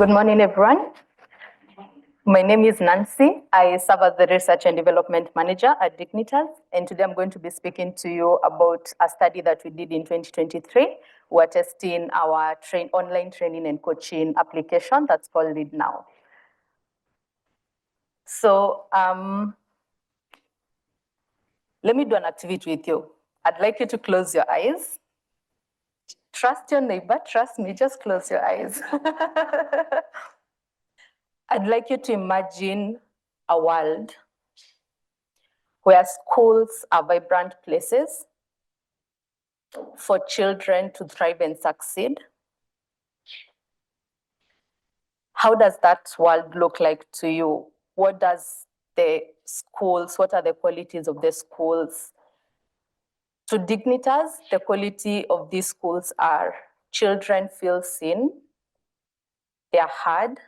Good morning, everyone. My name is Nancy. I serve as the Research and Development Manager at Dignitas, and today I'm going to be speaking to you about a study that we did in 2023. We're testing our online training and coaching application that's called LeadNow. So let me do an activity with you. I'd like you to close your eyes. Trust your neighbor, trust me, just close your eyes. I'd like you to imagine a world where schools are vibrant places for children to thrive and succeed. How does that world look like to you? What are the qualities of the schools? To Dignitas, the quality of these schools are children feel seen, they are heard,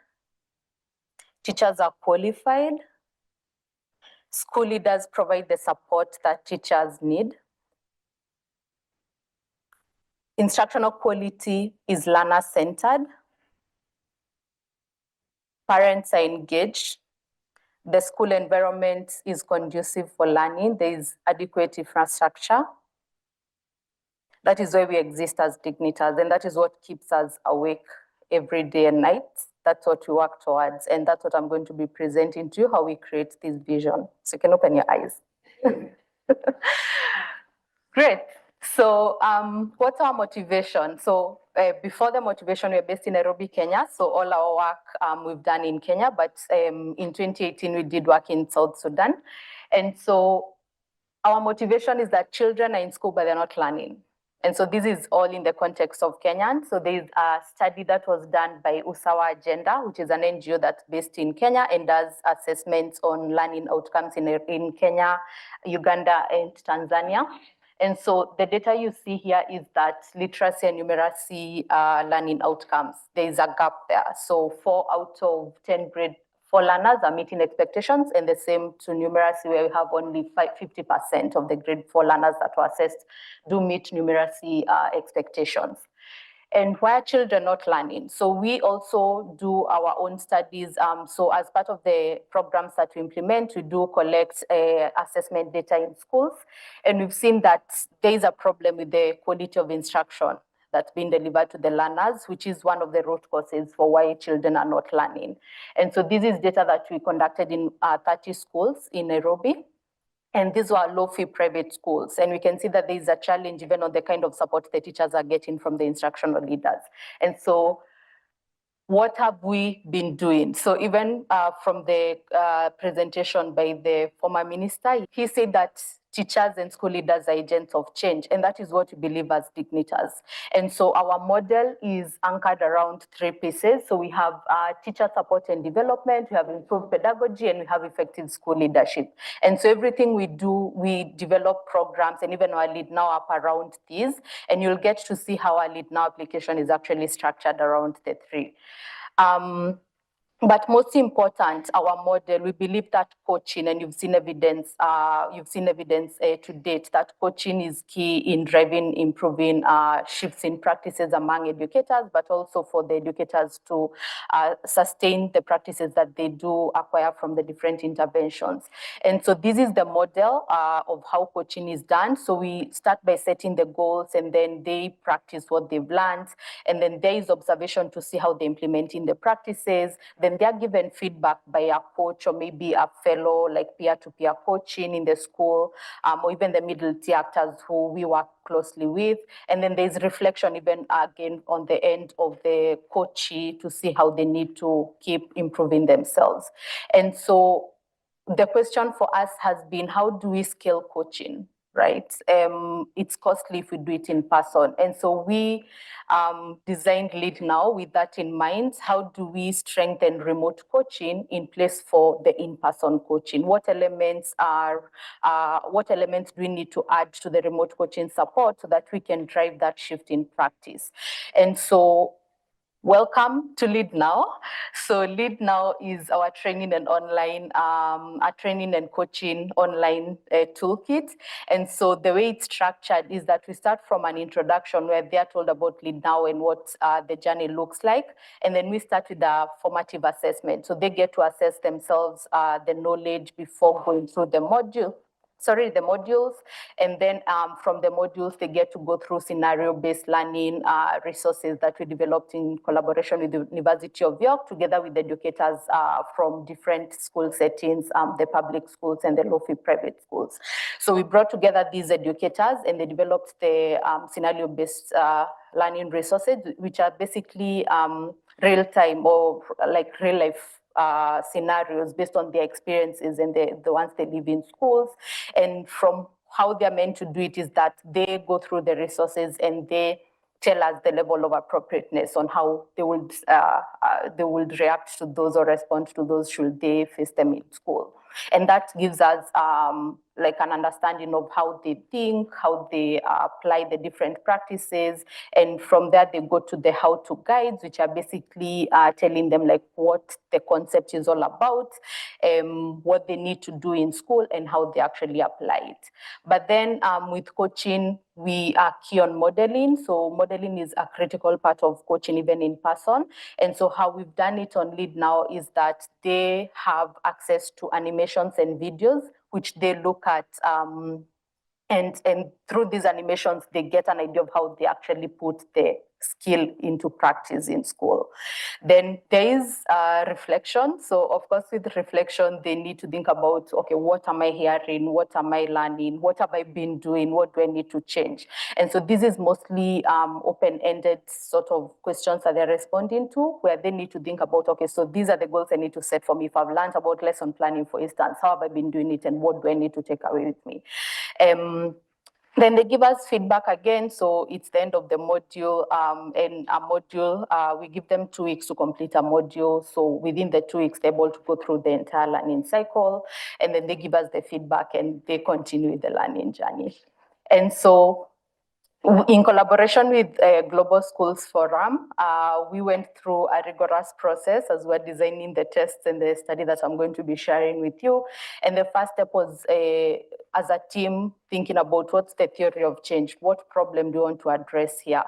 teachers are qualified, school leaders provide the support that teachers need. Instructional quality is learner-centered. Parents are engaged. The school environment is conducive for learning. There is adequate infrastructure. That is why we exist as Dignitas, and that is what keeps us awake every day and night. That's what we work towards, and that's what I'm going to be presenting to you, how we create this vision. So you can open your eyes. Great. So what's our motivation? So before the motivation, we're based in Nairobi, Kenya. So all our work we've done in Kenya, but in 2018, we did work in South Sudan. And so our motivation is that children are in school, but they're not learning. And so this is all in the context of Kenyan. So there's a study that was done by Usawa Agenda, which is an NGO that's based in Kenya and does assessments on learning outcomes in Kenya, Uganda, and Tanzania. And so the data you see here is that literacy and numeracy learning outcomes, there is a gap there. So 4 out of 10 grade 4 learners are meeting expectations, and the same to numeracy, where we have only 50% of the grade 4 learners that were assessed do meet numeracy expectations. And why are children not learning? So we also do our own studies. So as part of the programs that we implement, we do collect assessment data in schools. And we've seen that there is a problem with the quality of instruction that's being delivered to the learners, which is one of the root causes for why children are not learning. And so this is data that we conducted in 30 schools in Nairobi. And these were low-fee private schools. And we can see that there is a challenge even on the kind of support the teachers are getting from the instructional leaders. And so what have we been doing? So even from the presentation by the former minister, he said that teachers and school leaders are agents of change, and that is what we believe as Dignitas. And so our model is anchored around 3 pieces. So we have teacher support and development, we have improved pedagogy, and we have effective school leadership. And so everything we do, we develop programs, and even our LeadNow up around these, and you'll get to see how our LeadNow application is actually structured around the 3. But most important, our model, we believe that coaching, and you've seen evidence to date that coaching is key in driving, improving shifts in practices among educators, but also for the educators to sustain the practices that they do acquire from the different interventions. And so this is the model of how coaching is done. So we start by setting the goals, and then they practice what they've learned, and then there is observation to see how they're implementing the practices. Then they are given feedback by a coach or maybe a fellow, like peer-to-peer coaching in the school, or even the middle tier actors who we work closely with. And then there's reflection even again on the end of the coachee to see how they need to keep improving themselves. And so the question for us has been, how do we scale coaching? Right? It's costly if we do it in person. And so we designed LeadNow with that in mind. How do we strengthen remote coaching in place for the in-person coaching? What elements do we need to add to the remote coaching support so that we can drive that shift in practice? And so Welcome to LeadNow. So LeadNow is our training and online, training and coaching online toolkit. And so the way it's structured is that we start from an introduction where they are told about LeadNow and what the journey looks like. And then we start with a formative assessment. So they get to assess themselves, the knowledge before going through the modules, and then from the modules, they get to go through scenario-based learning resources that we developed in collaboration with the University of York, together with educators from different school settings, the public schools and the low-fee private schools. So we brought together these educators and they developed the scenario-based learning resources, which are basically real-time or like real-life scenarios based on their experiences and the ones they live in schools. And from how they're meant to do it is that they go through the resources and they tell us the level of appropriateness on how they would react to those or respond to those should they face them in school. And that gives us like an understanding of how they think, how they apply the different practices. And from there, they go to the how-to guides, which are basically telling them like what the concept is all about, what they need to do in school and how they actually apply it. But then with coaching, we are key on modeling. So modeling is a critical part of coaching, even in person. And so how we've done it on LeadNow is that they have access to animations and videos, which they look at, and through these animations, they get an idea of how they actually put the skill into practice in school. Then there is reflection. So of course, with reflection, they need to think about, okay, what am I hearing? What am I learning? What have I been doing? What do I need to change? And so this is mostly open-ended sort of questions that they're responding to, where they need to think about, okay, so these are the goals I need to set for me. If I've learned about lesson planning, for instance, how have I been doing it and what do I need to take away with me? Then they give us feedback again. So it's the end of the module. And a module, we give them 2 weeks to complete a module. So within the 2 weeks, they're able to go through the entire learning cycle. And then they give us the feedback and they continue with the learning journey. And so in collaboration with Global Schools Forum, we went through a rigorous process as we're designing the tests and the study that I'm going to be sharing with you. And the first step was, as a team, thinking about what's the theory of change, what problem do you want to address here?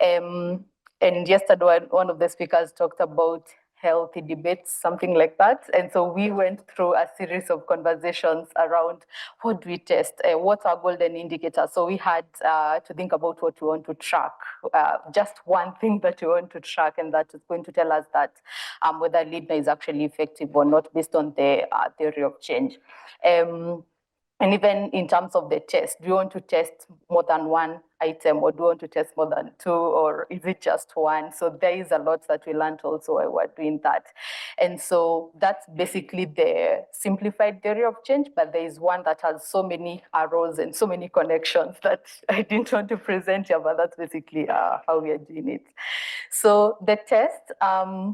And yesterday, one of the speakers talked about healthy debates, something like that. And so we went through a series of conversations around what do we test, what's our golden indicator. So we had to think about what we want to track, just one thing that we want to track, and that is going to tell us that whether LeadNow is actually effective or not based on the theory of change. And even in terms of the test, do you want to test more than one item, or do you want to test more than 2, or is it just one? So there is a lot that we learned also while we're doing that. And so that's basically the simplified theory of change, but there is one that has so many arrows and so many connections that I didn't want to present here, but that's basically how we are doing it. So the test,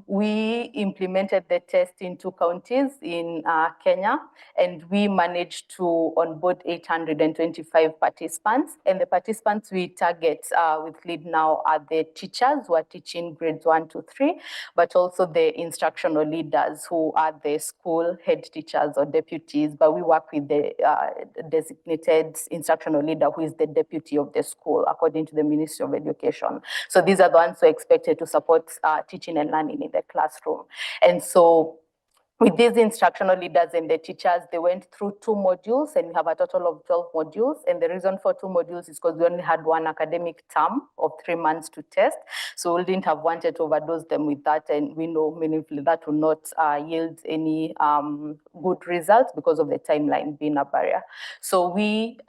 we implemented the test in 2 counties in Kenya, and we managed to onboard 825 participants. And the participants we target with LeadNow are the teachers who are teaching grades 1 to 3, but also the instructional leaders who are the school head teachers or deputies. But we work with the designated instructional leader who is the deputy of the school, according to the Ministry of Education. So these are the ones who are expected to support teaching and learning in the classroom. And so with these instructional leaders and the teachers, they went through 2 modules, and we have a total of 12 modules. And the reason for 2 modules is because we only had 1 academic term of 3 months to test. So we didn't have wanted to overdose them with that. And we know meaningfully that will not yield any good results because of the timeline being a barrier. So we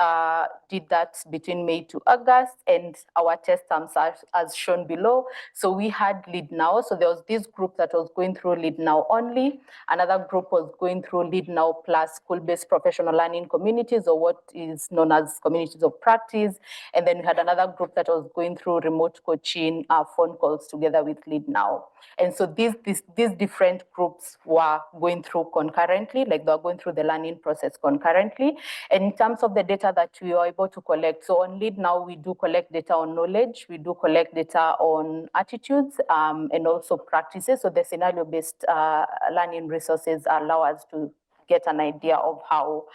did that between May to August, and our test terms are as shown below. So we had LeadNow. So there was this group that was going through LeadNow only, and Another group was going through LeadNow plus school-based professional learning communities, or what is known as communities of practice. And then we had another group that was going through remote coaching phone calls together with LeadNow. And so these different groups were going through concurrently, like they were going through the learning process concurrently. And in terms of the data that we were able to collect, so on LeadNow, we do collect data on knowledge, we do collect data on attitudes, and also practices. So the scenario-based learning resources allow us to get an idea of how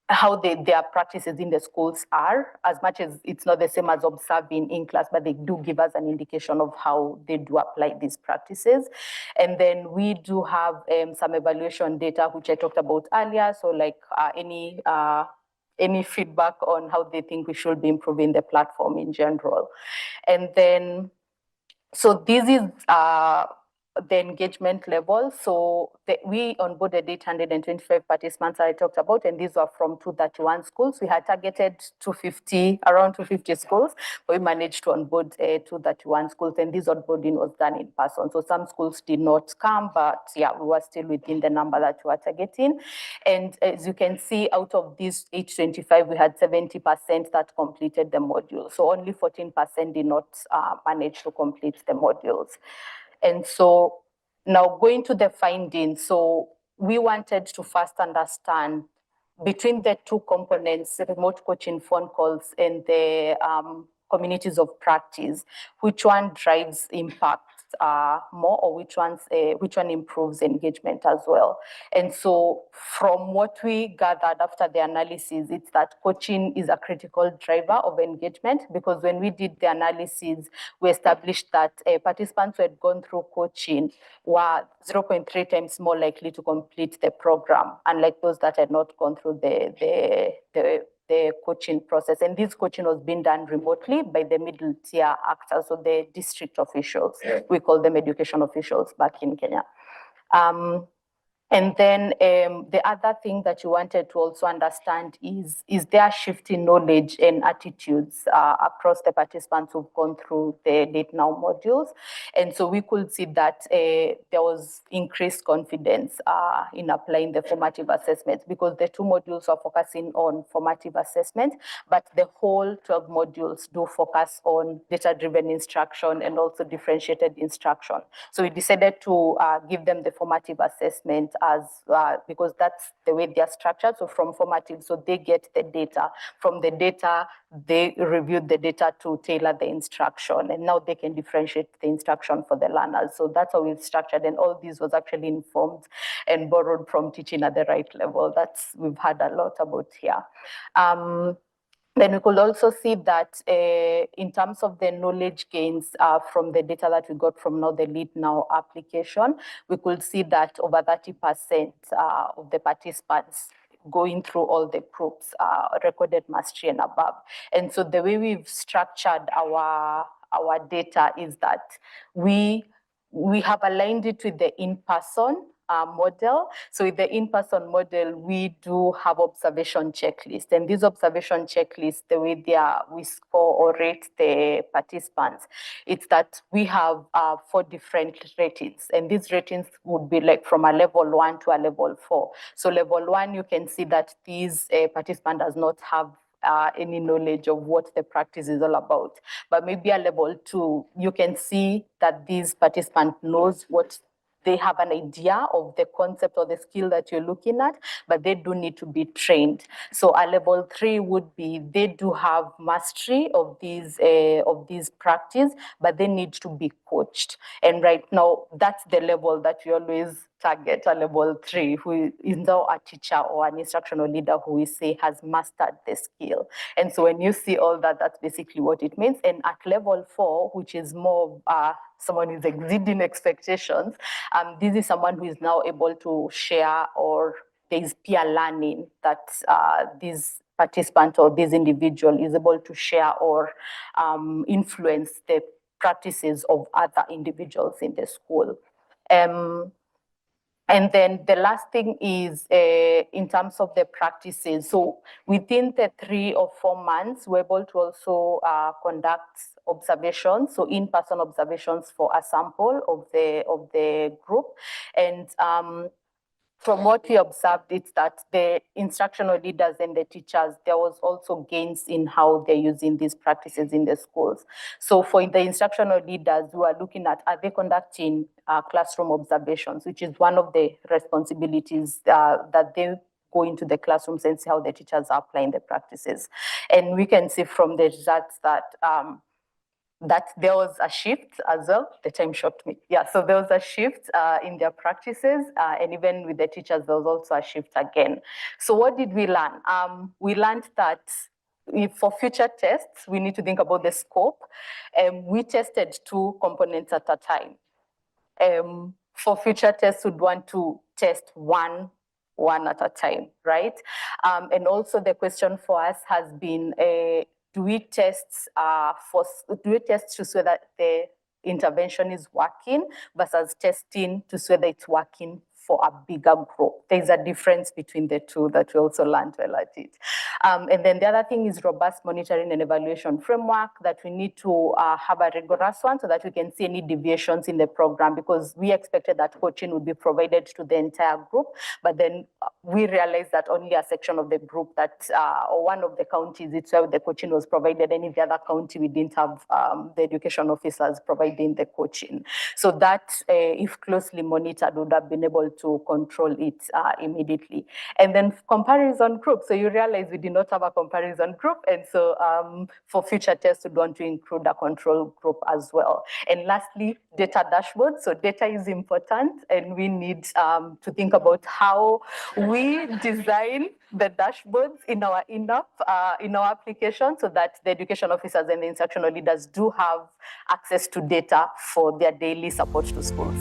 their practices in the schools are, as much as it's not the same as observing in class, but they do give us an indication of how they do apply these practices. And then we do have some evaluation data, which I talked about earlier. So like any feedback on how they think we should be improving the platform in general. And then, so this is the engagement level. So we onboarded 825 participants I talked about, and these were from 231 schools. We had targeted around 250 schools, but we managed to onboard 231 schools, and this onboarding was done in person. So some schools did not come, but yeah, we were still within the number that we were targeting. And as you can see, out of these 825, we had 70% that completed the module. So only 14% did not manage to complete the modules. And so now going to the findings, so we wanted to first understand between the two components, remote coaching phone calls and the communities of practice, which one drives impact more, or which one improves engagement as well. And so from what we gathered after the analysis, it's that coaching is a critical driver of engagement, because when we did the analysis, we established that participants who had gone through coaching were 0.3 times more likely to complete the program, unlike those that had not gone through the coaching process. And this coaching was being done remotely by the middle tier actors, so the district officials. We call them education officials back in Kenya. And then the other thing that you wanted to also understand is there a shift in knowledge and attitudes across the participants who've gone through the LeadNow modules. And so we could see that there was increased confidence in applying the formative assessments, because the two modules are focusing on formative assessment, but the whole 12 modules do focus on data-driven instruction and also differentiated instruction. So we decided to give them the formative assessment as because that's the way they're structured. So from formative, so they get the data. From the data, they reviewed the data to tailor the instruction, and now they can differentiate the instruction for the learners. So that's how we've structured, and all this was actually informed and borrowed from teaching at the right level. We've had a lot about here. Then we could also see that in terms of the knowledge gains from the data that we got from now the LeadNow application, we could see that over 30% of the participants going through all the groups recorded mastery and above. And so the way we've structured our data is that we have aligned it with the in-person model. So with the in-person model, we do have observation checklists, and these observation checklists, the way we score or rate the participants, it's that we have 4 different ratings, and these ratings would be like from a level 1 to a level 4. So level 1, you can see that these participant does not have any knowledge of what the practice is all about. But maybe a level 2, you can see that this participant knows what they have an idea of the concept or the skill that you're looking at, but they do need to be trained. So a level 3 would be they do have mastery of these practice, but they need to be coached. And right now, that's the level that we always target, a level 3, who is now a teacher or an instructional leader who we say has mastered the skill. And so when you see all that, that's basically what it means. And at level 4, which is more someone is exceeding expectations, this is someone who is now able to share, or there is peer learning that this participant or this individual is able to share or influence the practices of other individuals in the school. And then the last thing is in terms of the practices. So within the 3 or 4 months, we're able to also conduct observations, so in-person observations for a sample of the group. And from what we observed, it's that the instructional leaders and the teachers, there was also gains in how they're using these practices in the schools. So for the instructional leaders, we are looking at, are they conducting classroom observations, which is one of the responsibilities that they go into the classrooms and see how the teachers are applying the practices. And we can see from the results that that there was a shift as well. The time shocked me. Yeah, so there was a shift in their practices, and even with the teachers, there was also a shift again. So what did we learn? We learned that for future tests, we need to think about the scope. We tested 2 components at a time. For future tests, we'd want to test one at a time, right? And also the question for us has been, do we test to see that the intervention is working versus testing to see that it's working for a bigger group? There's a difference between the two that we also learned while at it. And then the other thing is robust monitoring and evaluation framework, that we need to have a rigorous one so that we can see any deviations in the program, because we expected that coaching would be provided to the entire group, but then we realized that only a section of the group that, or one of the counties, it's where the coaching was provided, and in the other county, we didn't have the education officers providing the coaching. So that, if closely monitored, would have been able to control it immediately. And then comparison group. So you realize we did not have a comparison group. And so for future tests, we want to include a control group as well. And lastly, data dashboards. So data is important, and we need to think about how we design the dashboards in our application, so that the education officers and the instructional leaders do have access to data for their daily support to schools.